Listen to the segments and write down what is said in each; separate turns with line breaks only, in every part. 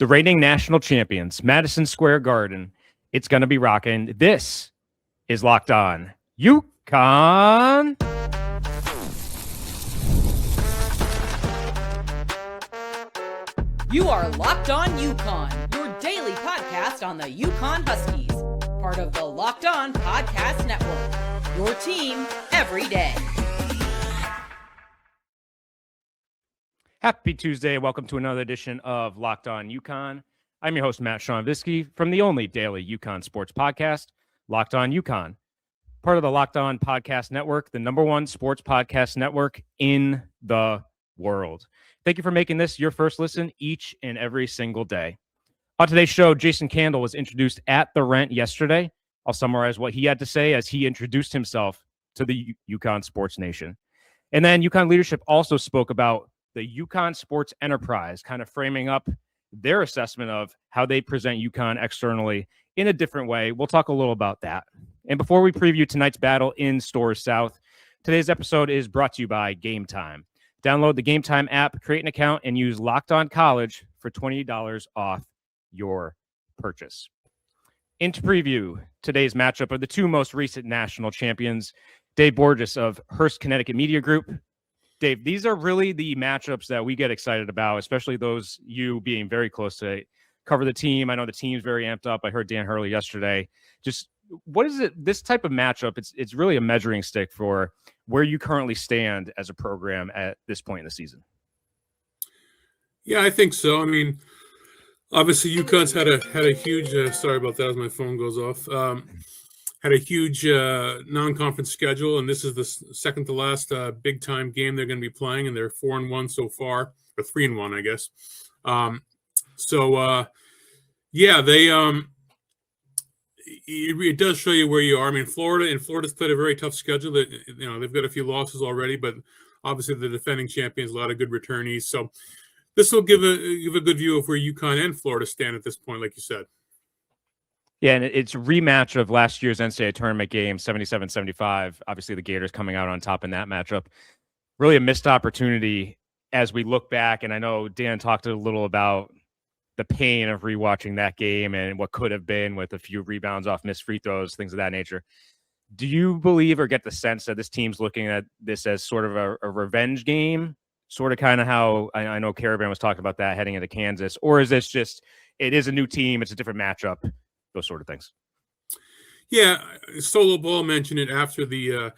The reigning national champions, Madison Square Garden. It's going to be rocking. This is Locked On UConn.
You are Locked On UConn, your daily podcast on the UConn Huskies. Part of the Locked On Podcast Network. Your team every day.
Happy Tuesday. Welcome to another edition of Locked On UConn. I'm your host, Matt Shonvisky, from the only daily UConn sports podcast, Locked On UConn. Part of the Locked On Podcast Network, the number one sports podcast network in the world. Thank you for making this your first listen each and every single day. On today's show, Jason Candle was introduced at the Rent yesterday. I'll summarize what he had to say as he introduced himself to the UConn Sports Nation. And then UConn leadership also spoke about the UConn Sports Enterprise, kind of framing up their assessment of how they present UConn externally in a different way. We'll talk a little about that. And before we preview tonight's battle in Storrs South, today's episode is brought to you by Gametime. Download the Gametime app, create an account, and use Locked On College for $20 off your purchase. Into preview today's matchup of the two most recent national champions, Dave Borges of Hearst Connecticut Media Group. Dave, these are really the matchups that we get excited about, especially those you being very close to it. Cover the team. I know the team's very amped up. I heard Dan Hurley yesterday. Just what is it? This type of matchup, it's really a measuring stick for where you currently stand as a program at this point in the season.
Yeah, I think so. I mean, obviously UConn's had a huge. Sorry about that as my phone goes off. Had a huge non-conference schedule, and this is the second to last big-time game they're going to be playing, and they're 4-1 so far, or 3-1, I guess. It does show you where you are. I mean, Florida's played a very tough schedule. They've got a few losses already, but obviously the defending champions, a lot of good returnees. So this will give a good view of where UConn and Florida stand at this point, like you said.
Yeah, and it's a rematch of last year's NCAA tournament game, 77-75. Obviously, the Gators coming out on top in that matchup. Really a missed opportunity as we look back, and I know Dan talked a little about the pain of rewatching that game and what could have been with a few rebounds off missed free throws, things of that nature. Do you believe or get the sense that this team's looking at this as sort of a revenge game, sort of kind of how I know Caravan was talking about that heading into Kansas, or is this just it is a new team, it's a different matchup? Those sort of things.
Yeah, Solo Ball mentioned it after the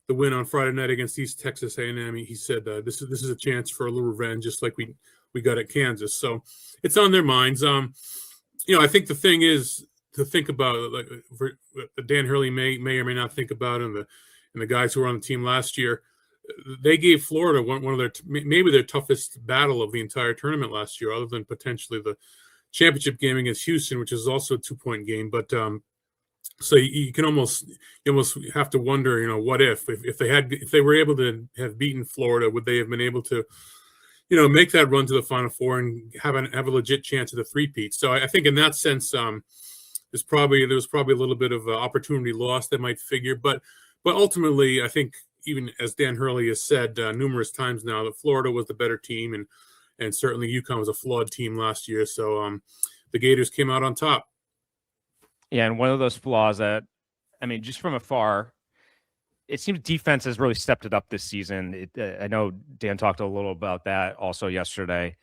win on Friday night against East Texas A&M. He said this is a chance for a little revenge, just like we got at Kansas. So it's on their minds. I think the thing is to think about, like Dan Hurley may or may not think about, and the guys who were on the team last year, they gave Florida one of their toughest battle of the entire tournament last year, other than potentially the championship game against Houston, which is also a 2-point game. But so you almost have to wonder, what if they were able to have beaten Florida, would they have been able to, make that run to the Final Four and have a legit chance at a three-peat? So I think in that sense, there was probably a little bit of opportunity lost that might figure, but ultimately, I think even as Dan Hurley has said numerous times now, that Florida was the better team, and certainly UConn was a flawed team last year. So the Gators came out on top.
Yeah, and one of those flaws that, just from afar, it seems defense has really stepped it up this season. I know Dan talked a little about that also yesterday.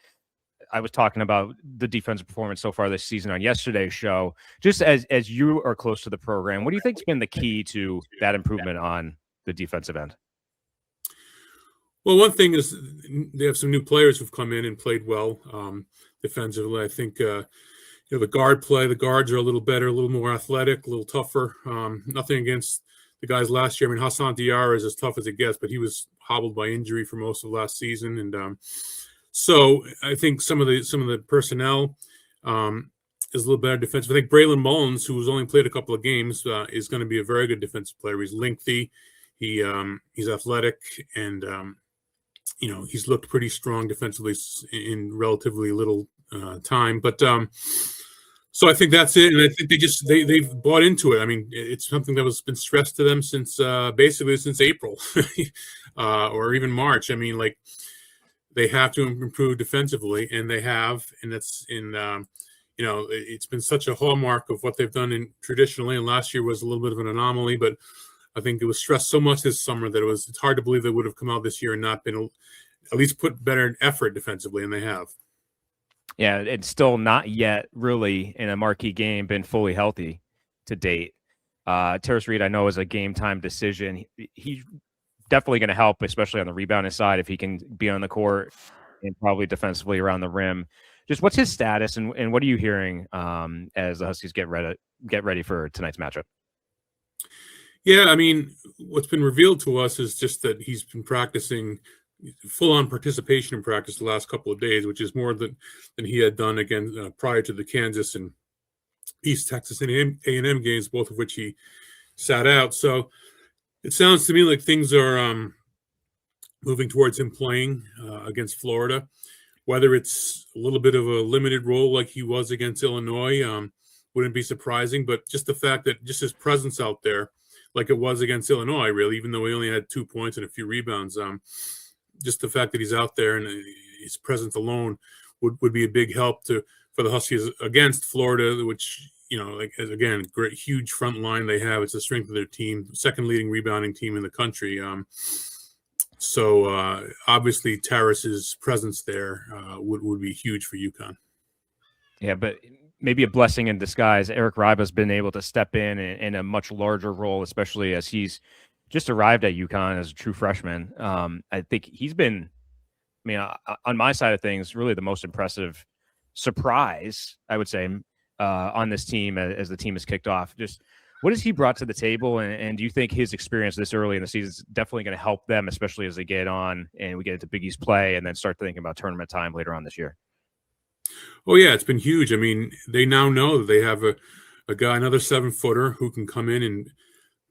I was talking about the defensive performance so far this season on yesterday's show. Just as you are close to the program, what do you think has been the key to that improvement on the defensive end?
Well, one thing is they have some new players who've come in and played well defensively. I think the guard play, the guards are a little better, a little more athletic, a little tougher. Nothing against the guys last year. Hassan Diarra is as tough as it gets, but he was hobbled by injury for most of last season. And so I think some of the personnel is a little better defensive. I think Braylon Mullins, who's only played a couple of games, is going to be a very good defensive player. He's lengthy, he's athletic, and he's looked pretty strong defensively in relatively little time. But so I think that's it, and I think they've bought into it. It's something that was been stressed to them since basically since April or even March. they have to improve defensively, and they have, and that's in it's been such a hallmark of what they've done traditionally. And last year was a little bit of an anomaly, but I think it was stressed so much this summer that it's hard to believe they would have come out this year and not been at least put better effort defensively, and they have.
Yeah, it's still not yet really in a marquee game been fully healthy to date. Terrace Reed, I know, is a game time decision. He's definitely going to help, especially on the rebounding side, if he can be on the court and probably defensively around the rim. Just what's his status, and what are you hearing as the Huskies get ready for tonight's matchup?
Yeah, I mean, what's been revealed to us is just that he's been practicing full-on participation in practice the last couple of days, which is more than he had done again prior to the Kansas and East Texas and A&M games, both of which he sat out. So it sounds to me like things are moving towards him playing against Florida. Whether it's a little bit of a limited role like he was against Illinois, wouldn't be surprising. But just the fact that just his presence out there, like it was against Illinois, really, even though he only had 2 points and a few rebounds, just the fact that he's out there and his presence alone would be a big help for the Huskies against Florida, which, again, great, huge front line they have. It's the strength of their team, second leading rebounding team in the country. So obviously Terrace's presence there would be huge for UConn.
Yeah, but maybe a blessing in disguise. Eric Riba's been able to step in a much larger role, especially as he's just arrived at UConn as a true freshman. I think he's been, on my side of things, really the most impressive surprise, I would say, on this team as the team has kicked off. Just what has he brought to the table, and do you think his experience this early in the season is definitely going to help them, especially as they get on and we get into Big East play and then start thinking about tournament time later on this year?
Oh, yeah, it's been huge. I mean, they now know that they have a guy, another 7-footer who can come in and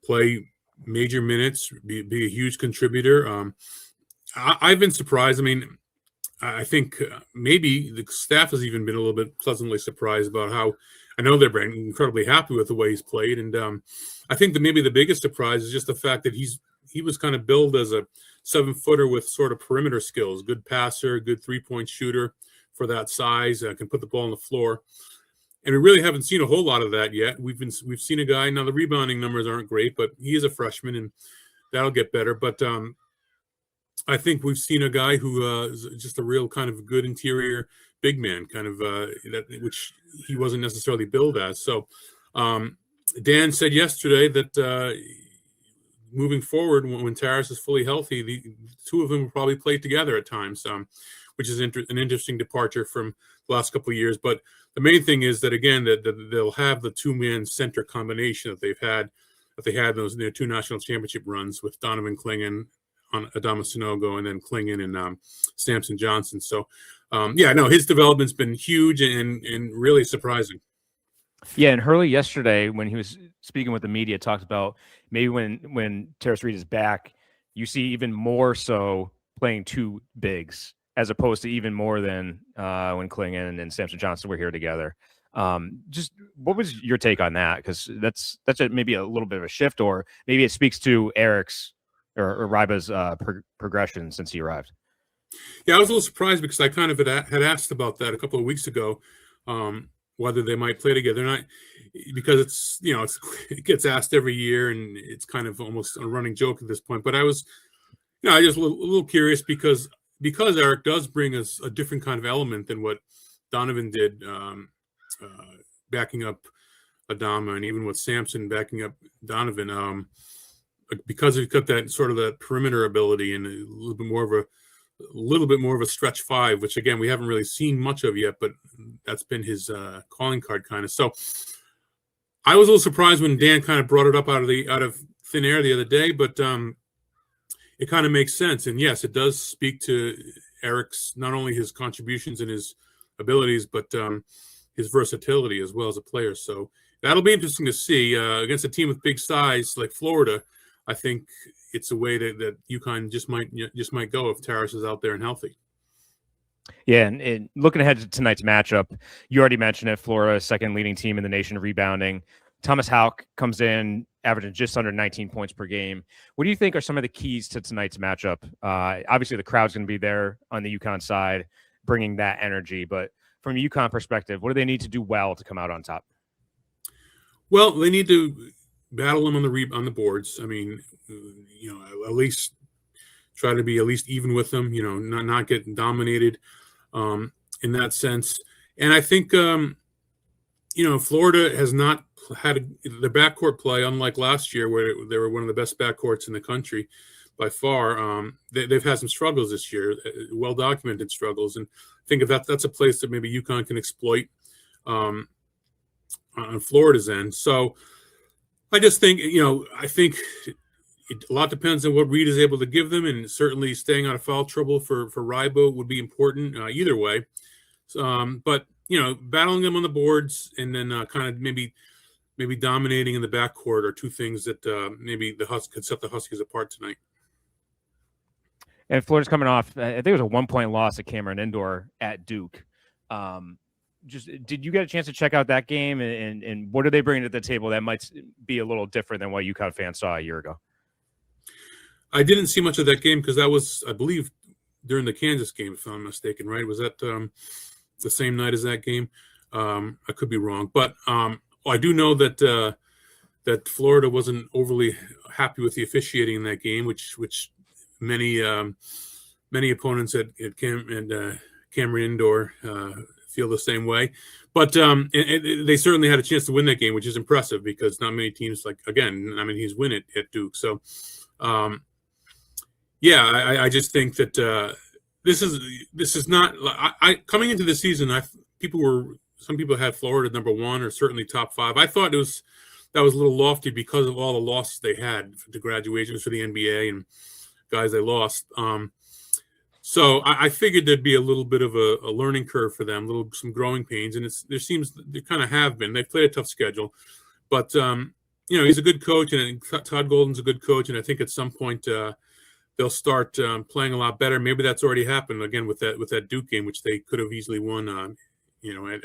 play major minutes, be a huge contributor. I've been surprised. I mean, I think maybe the staff has even been a little bit pleasantly surprised about how, I know they're incredibly happy with the way he's played. And I think that maybe the biggest surprise is just the fact that he was kind of billed as a 7-footer with sort of perimeter skills, good passer, good 3-point shooter for that size, can put the ball on the floor. And we really haven't seen a whole lot of that yet. We've seen a guy, now the rebounding numbers aren't great, but he is a freshman and that'll get better. But I think we've seen a guy who is just a real kind of good interior big man, kind of which he wasn't necessarily billed as. So Dan said yesterday that moving forward, when Terrace is fully healthy, the two of them will probably play together at times, which is an interesting departure from the last couple of years. But the main thing is that, again, that they'll have the two-man center combination that they had those their two national championship runs with Donovan Clingan on Adama Sanogo and then Clingan and Samson Johnson. So, his development's been huge and really surprising.
Yeah, and Hurley yesterday, when he was speaking with the media, talked about maybe when Terrace Reed is back, you see even more so playing two bigs, as opposed to even more than when Clingan and Samson Johnson were here together. Just what was your take on that? Because that's maybe a little bit of a shift, or maybe it speaks to Eric's or Riba's progression since he arrived.
Yeah, I was a little surprised because I kind of had asked about that a couple of weeks ago, whether they might play together. And because it gets asked every year, and it's kind of almost a running joke at this point. But I was, I just a little curious because Eric does bring us a different kind of element than what Donovan did, backing up Adama, and even with Samson backing up Donovan, because he's got that sort of that perimeter ability and a little bit more of a stretch five, which again we haven't really seen much of yet, but that's been his calling card kind of. So I was a little surprised when Dan kind of brought it up out of thin air the other day, but it kind of makes sense. And yes, it does speak to Eric's, not only his contributions and his abilities, but his versatility as well as a player. So that'll be interesting to see against a team with big size like Florida. I think it's a way that UConn just might go if Terrace is out there and healthy.
Yeah, and looking ahead to tonight's matchup, you already mentioned it. Florida, second leading team in the nation rebounding. Thomas Houck comes in averaging just under 19 points per game. What do you think are some of the keys to tonight's matchup? Obviously, the crowd's going to be there on the UConn side, bringing that energy. But from a UConn perspective, what do they need to do well to come out on top?
Well, they need to battle them on the boards. I mean, at least try to be at least even with them. Not get dominated in that sense. And I think Florida has not had the backcourt play, unlike last year where they were one of the best backcourts in the country by far. They've had some struggles this year, well-documented struggles. And I think if that's a place that maybe UConn can exploit on Florida's end. So I just think, I think a lot depends on what Reed is able to give them, and certainly staying out of foul trouble for Rybo would be important either way. But battling them on the boards and then kind of maybe dominating in the backcourt are two things that maybe the Huskies could set the Huskies apart tonight.
And Florida's coming off, I think it was a 1-point loss at Cameron Indoor at Duke. Did you get a chance to check out that game, and what are they bringing to the table that might be a little different than what UConn fans saw a year ago?
I didn't see much of that game because that was, I believe, during the Kansas game, if I'm not mistaken, right? Was that the same night as that game? I could be wrong, but I do know that that Florida wasn't overly happy with the officiating in that game, which many opponents at Cameron Indoor feel the same way. But they certainly had a chance to win that game, which is impressive because not many teams he's win it at Duke. So, I just think that this is not. I coming into the season, some people had Florida number 1 or certainly top 5. I thought that was a little lofty because of all the losses they had, the graduations for the NBA and guys they lost. So I figured there'd be a little bit of a learning curve for them, some growing pains, and they kind of have been. They've played a tough schedule, but he's a good coach, and Todd Golden's a good coach, and I think at some point they'll start playing a lot better. Maybe that's already happened again with that Duke game, which they could have easily won.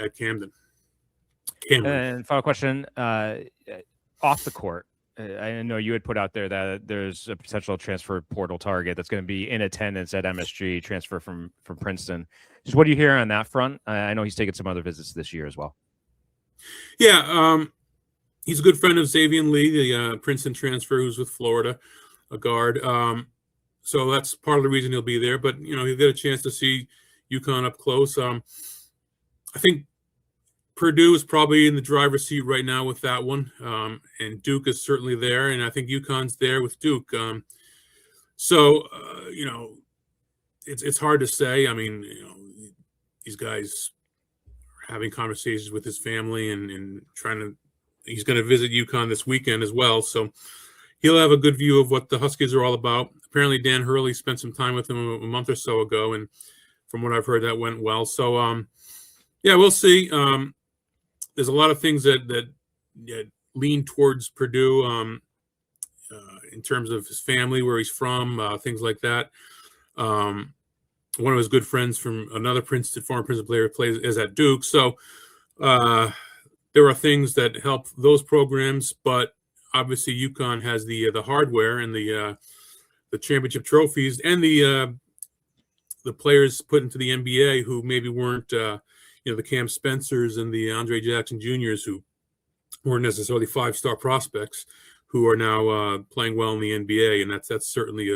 At Camden.
And final question, off the court. I know you had put out there that there's a potential transfer portal target that's going to be in attendance at MSG, transfer from Princeton. Just what do you hear on that front? I know he's taken some other visits this year as well.
Yeah, he's a good friend of Xavier Lee, the Princeton transfer who's with Florida, a guard. So that's part of the reason he'll be there. But, he'll get a chance to see UConn up close. I think Purdue is probably in the driver's seat right now with that one, and Duke is certainly there, and I think UConn's there with Duke. It's hard to say. I mean, these guys are having conversations with his family and he's going to visit UConn this weekend as well, so he'll have a good view of what the Huskies are all about. Apparently, Dan Hurley spent some time with him a month or so ago, and from what I've heard, that went well. So, we'll see. There's a lot of things that lean towards Purdue in terms of his family, where he's from, things like that. One of his good friends from another former Princeton player is at Duke. So there are things that help those programs, but obviously UConn has the hardware and the championship trophies and the players put into the NBA who maybe weren't the Cam Spencers and the Andre Jackson Juniors, who weren't necessarily 5-star prospects, who are now playing well in the NBA, and that's certainly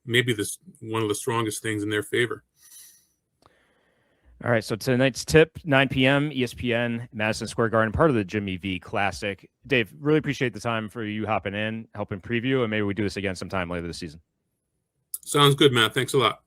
maybe one of the strongest things in their favor.
All right, so tonight's tip, 9 p.m., ESPN, Madison Square Garden, part of the Jimmy V Classic. Dave, really appreciate the time for you hopping in, helping preview, and maybe we do this again sometime later this season.
Sounds good, Matt. Thanks a lot.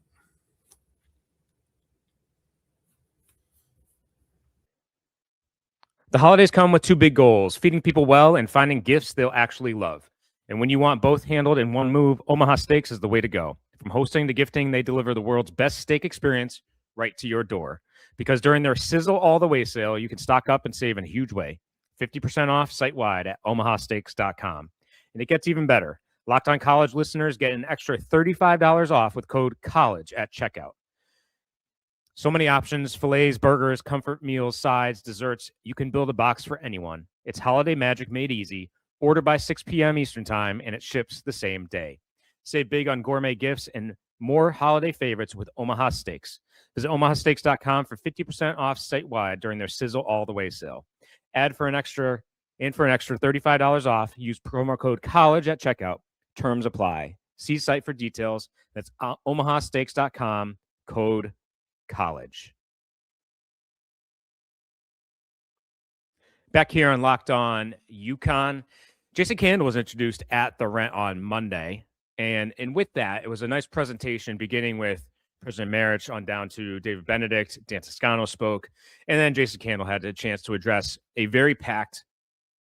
The holidays come with 2 big goals, feeding people well and finding gifts they'll actually love. And when you want both handled in one move, Omaha Steaks is the way to go. From hosting to gifting, they deliver the world's best steak experience right to your door. Because during their Sizzle All the Way sale, you can stock up and save in a huge way. 50% off site-wide at omahasteaks.com. And it gets even better. Locked On College listeners get an extra $35 off with code COLLEGE at checkout. So many options, fillets, burgers, comfort meals, sides, desserts. You can build a box for anyone. It's holiday magic made easy. Order by 6 p.m. Eastern time, and it ships the same day. Save big on gourmet gifts and more holiday favorites with Omaha Steaks. Visit omahasteaks.com for 50% off site-wide during their Sizzle All the Way sale. For an extra $35 off, use promo code COLLEGE at checkout. Terms apply. See site for details. That's omahasteaks.com, code COLLEGE. Back here on Locked On UConn, Jason Candle was introduced at the Rent on Monday. And with that, it was a nice presentation beginning with President Marich on down to David Benedict. Dan Toscano spoke. And then Jason Candle had a chance to address a very packed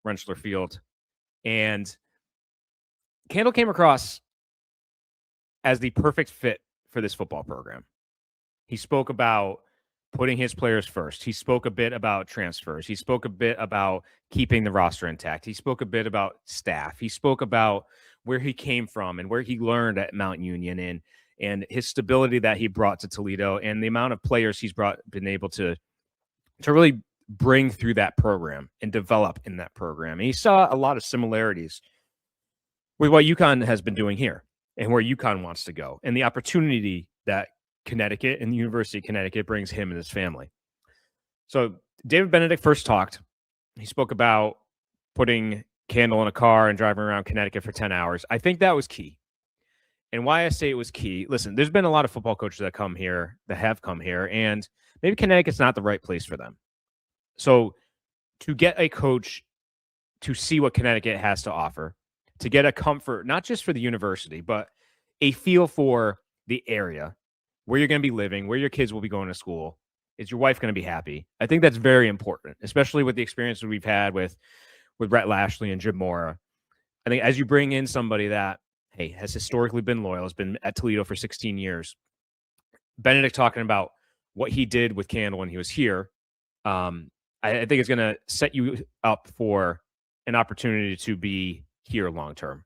Rentschler field. And Candle came across as the perfect fit for this football program. He spoke about putting his players first. He spoke a bit about transfers. He spoke a bit about keeping the roster intact. He spoke a bit about staff. He spoke about where he came from and where he learned at Mount Union and his stability that he brought to Toledo and the amount of players he's been able to really bring through that program and develop in that program. And he saw a lot of similarities with what UConn has been doing here and where UConn wants to go and the opportunity that Connecticut and the University of Connecticut brings him and his family. So David Benedict first talked. He spoke about putting Candle in a car and driving around Connecticut for 10 hours. I think that was key. And why I say it was key, listen, there's been a lot of football coaches that have come here, and maybe Connecticut's not the right place for them. So to get a coach to see what Connecticut has to offer, to get a comfort, not just for the university, but a feel for the area, where you're going to be living, where your kids will be going to school. Is your wife going to be happy? I think that's very important, especially with the experience that we've had with Rhett Lashley and Jim Mora. I think as you bring in somebody that, hey, has historically been loyal, has been at Toledo for 16 years, Benedict talking about what he did with Candle when he was here, I think it's going to set you up for an opportunity to be here long-term,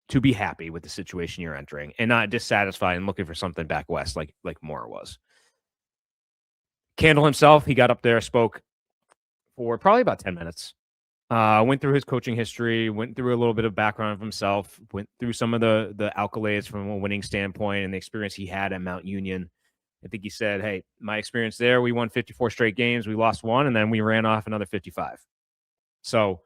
to be happy with the situation you're entering and not dissatisfied and looking for something back west like Mora was. Candle himself, he got up there, spoke for probably about 10 minutes, went through his coaching history, went through a little bit of background of himself, went through some of the accolades from a winning standpoint and the experience he had at Mount Union. I think he said, hey, my experience there, we won 54 straight games. We lost one, and then we ran off another 55. So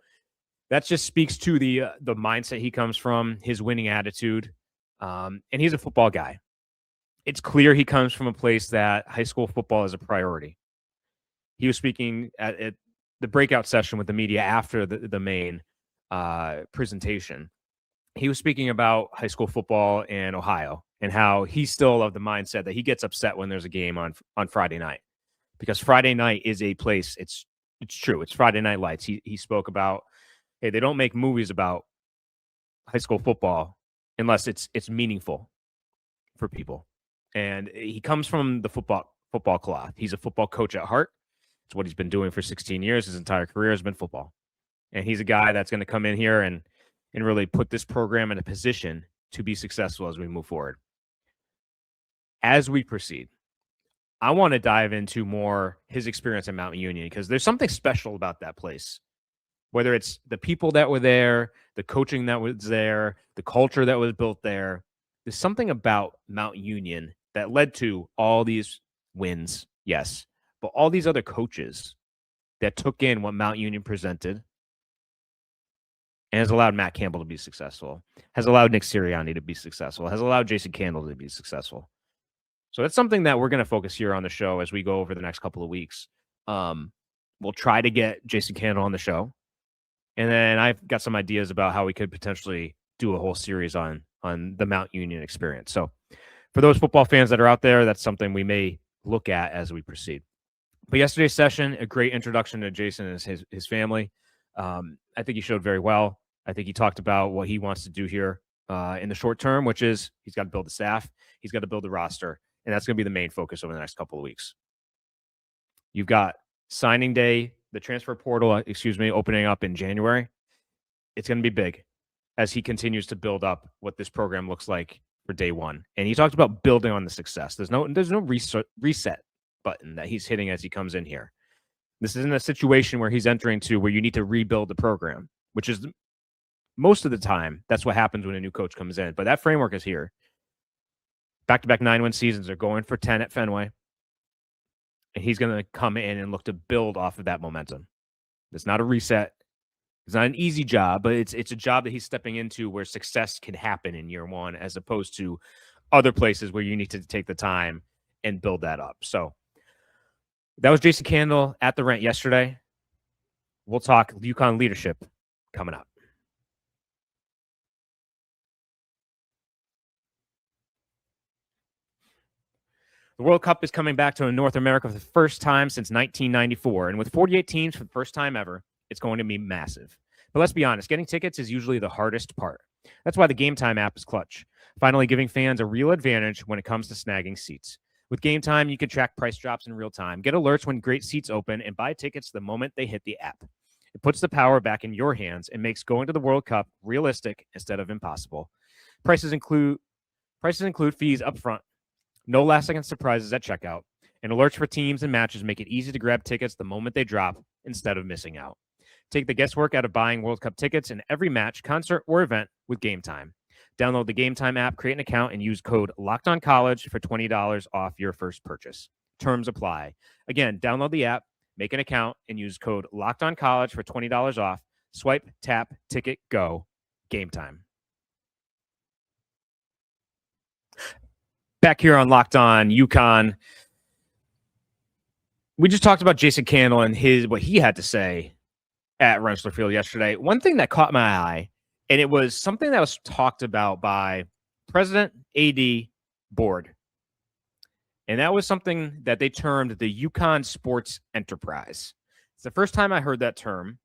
that just speaks to the mindset he comes from, his winning attitude. And he's a football guy. It's clear he comes from a place that high school football is a priority. He was speaking at the breakout session with the media after the main presentation. He was speaking about high school football in Ohio and how he's still of the mindset that he gets upset when there's a game on Friday night, because Friday night is a place. It's true. It's Friday Night Lights. He spoke about, hey, they don't make movies about high school football unless it's meaningful for people. And he comes from the football cloth. He's a football coach at heart. It's what he's been doing for 16 years. His entire career has been football. And he's a guy that's going to come in here and really put this program in a position to be successful as we move forward. As we proceed, I want to dive into more his experience at Mount Union, because there's something special about that place. Whether it's the people that were there, the coaching that was there, the culture that was built there, there's something about Mount Union that led to all these wins, yes, but all these other coaches that took in what Mount Union presented and has allowed Matt Campbell to be successful, has allowed Nick Sirianni to be successful, has allowed Jason Candle to be successful. So that's something that we're going to focus here on the show as we go over the next couple of weeks. We'll try to get Jason Candle on the show. And then I've got some ideas about how we could potentially do a whole series on the Mount Union experience. So for those football fans that are out there, that's something we may look at as we proceed. But yesterday's session, a great introduction to Jason and his family. I think he showed very well. I think he talked about what he wants to do here in the short term, which is he's got to build the staff. He's got to build the roster. And that's going to be the main focus over the next couple of weeks. You've got signing day, the transfer portal, opening up in January. It's going to be big as he continues to build up what this program looks like for day one. And he talked about building on the success. There's no reset button that he's hitting as he comes in here. This isn't a situation where he's entering to where you need to rebuild the program, which is most of the time, that's what happens when a new coach comes in. But that framework is here. Back-to-back 9-win seasons are going for 10 at Fenway. And he's going to come in and look to build off of that momentum. It's not a reset. It's not an easy job, but it's a job that he's stepping into where success can happen in year one, as opposed to other places where you need to take the time and build that up. So that was Jason Candle at the Rent yesterday. We'll talk UConn leadership coming up. The World Cup is coming back to North America for the first time since 1994. And with 48 teams for the first time ever, it's going to be massive. But let's be honest, getting tickets is usually the hardest part. That's why the Gametime app is clutch, finally giving fans a real advantage when it comes to snagging seats. With Gametime, you can track price drops in real time, get alerts when great seats open, and buy tickets the moment they hit the app. It puts the power back in your hands and makes going to the World Cup realistic instead of impossible. Prices include fees up front, no last-second surprises at checkout, and alerts for teams and matches make it easy to grab tickets the moment they drop instead of missing out. Take the guesswork out of buying World Cup tickets in every match, concert, or event with Gametime. Download the Gametime app, create an account, and use code LOCKEDONCollege for $20 off your first purchase. Terms apply. Again, download the app, make an account, and use code LOCKEDONCollege for $20 off. Swipe, tap, ticket, go. Gametime. Back here on Locked On UConn, we just talked about Jason Candle and what he had to say at Rentschler Field yesterday. One thing that caught my eye, and it was something that was talked about by President, AD, Board. And that was something that they termed the UConn Sports Enterprise. It's the first time I heard that term.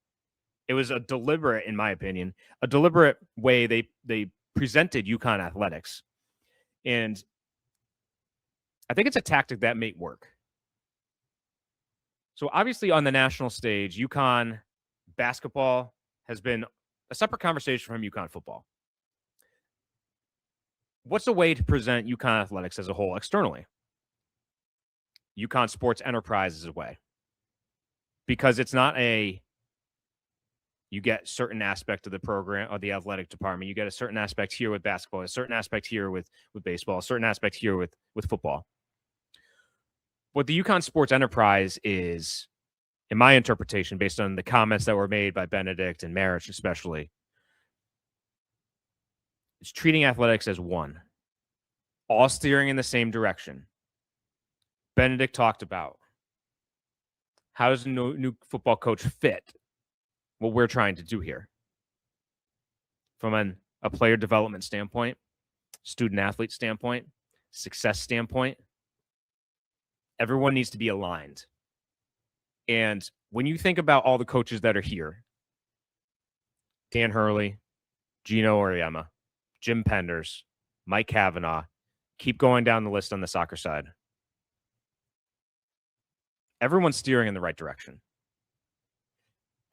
It was a deliberate, in my opinion, a deliberate way they presented UConn athletics. And I think it's a tactic that may work. So obviously on the national stage, UConn basketball has been a separate conversation from UConn football. What's a way to present UConn athletics as a whole externally? UConn Sports Enterprise is a way. Because it's not you get certain aspect of the program or the athletic department. You get a certain aspect here with basketball, a certain aspect here with baseball, a certain aspect here with football. What the UConn Sports Enterprise is, in my interpretation, based on the comments that were made by Benedict and Marich especially, is treating athletics as one, all steering in the same direction. Benedict talked about how does a new football coach fit what we're trying to do here from a player development standpoint, student-athlete standpoint, success standpoint. Everyone needs to be aligned. And when you think about all the coaches that are here, Dan Hurley, Gino Auriemma, Jim Penders, Mike Kavanaugh, keep going down the list on the soccer side. Everyone's steering in the right direction.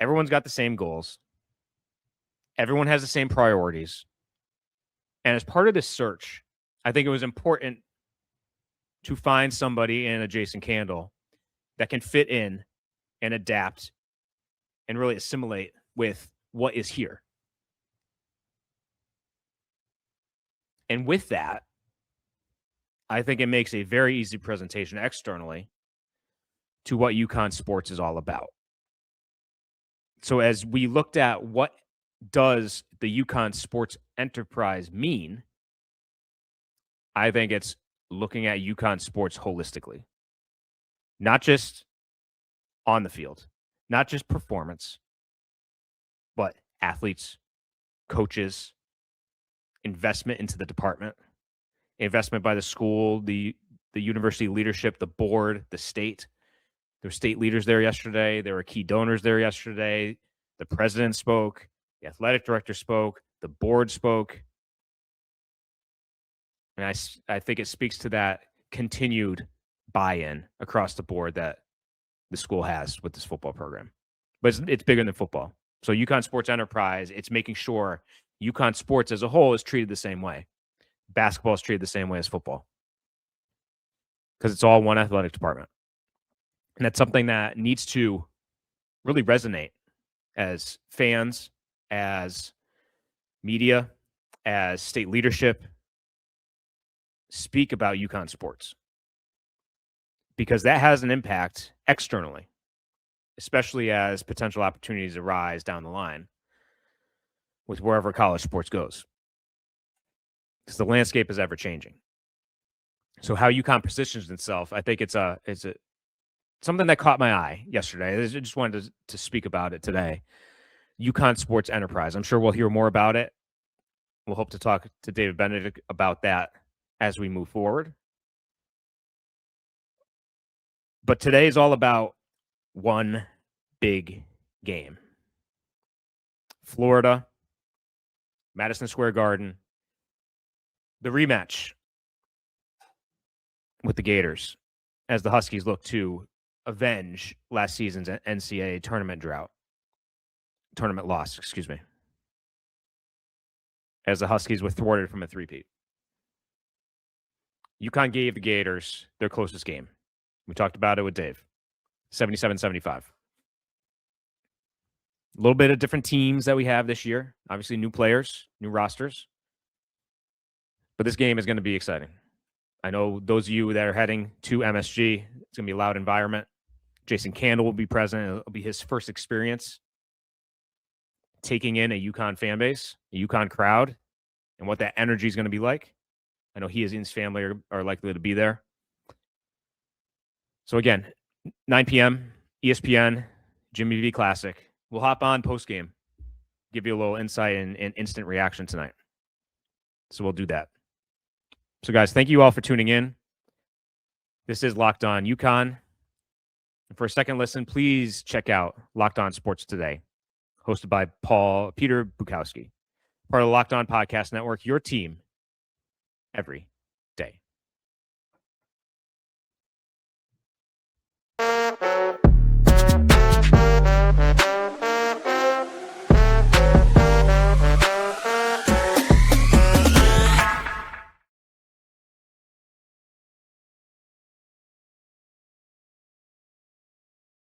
Everyone's got the same goals. Everyone has the same priorities. And as part of this search, I think it was important to find somebody in a Jason Candle that can fit in and adapt and really assimilate with what is here. And with that, I think it makes a very easy presentation externally to what UConn sports is all about. So as we looked at what does the UConn Sports Enterprise mean, I think it's looking at UConn sports holistically. Not just on the field, not just performance, but athletes, coaches, investment into the department, investment by the school, the university leadership, the board, the state. There were state leaders there yesterday. There were key donors there yesterday. The president spoke. The athletic director spoke. The board spoke. And I think it speaks to that continued buy-in across the board that the school has with this football program. But it's bigger than football. So UConn Sports Enterprise, it's making sure UConn sports as a whole is treated the same way. Basketball is treated the same way as football. Because it's all one athletic department. And that's something that needs to really resonate as fans, as media, as state leadership speak about UConn sports, because that has an impact externally, especially as potential opportunities arise down the line with wherever college sports goes, because the landscape is ever changing. So how UConn positions itself, I think it's something that caught my eye yesterday. I just wanted to speak about it today. UConn Sports Enterprise. I'm sure we'll hear more about it. We'll hope to talk to David Benedict about that as we move forward. But today is all about one big game. Florida, Madison Square Garden, the rematch with the Gators as the Huskies look to avenge last season's NCAA tournament loss, as the Huskies were thwarted from a three-peat. UConn gave the Gators their closest game. We talked about it with Dave. 77-75. A little bit of different teams that we have this year. Obviously, new players, new rosters. But this game is going to be exciting. I know those of you that are heading to MSG, it's going to be a loud environment. Jason Candle will be present. It'll be his first experience taking in a UConn fan base, a UConn crowd, and what that energy is going to be like. I know he and his family are likely to be there. So again, 9 p.m., ESPN, Jimmy V Classic. We'll hop on post-game, give you a little insight and instant reaction tonight. So we'll do that. So guys, thank you all for tuning in. This is Locked On UConn. And for a second listen, please check out Locked On Sports Today, hosted by Peter Bukowski, part of the Locked On Podcast Network, your team every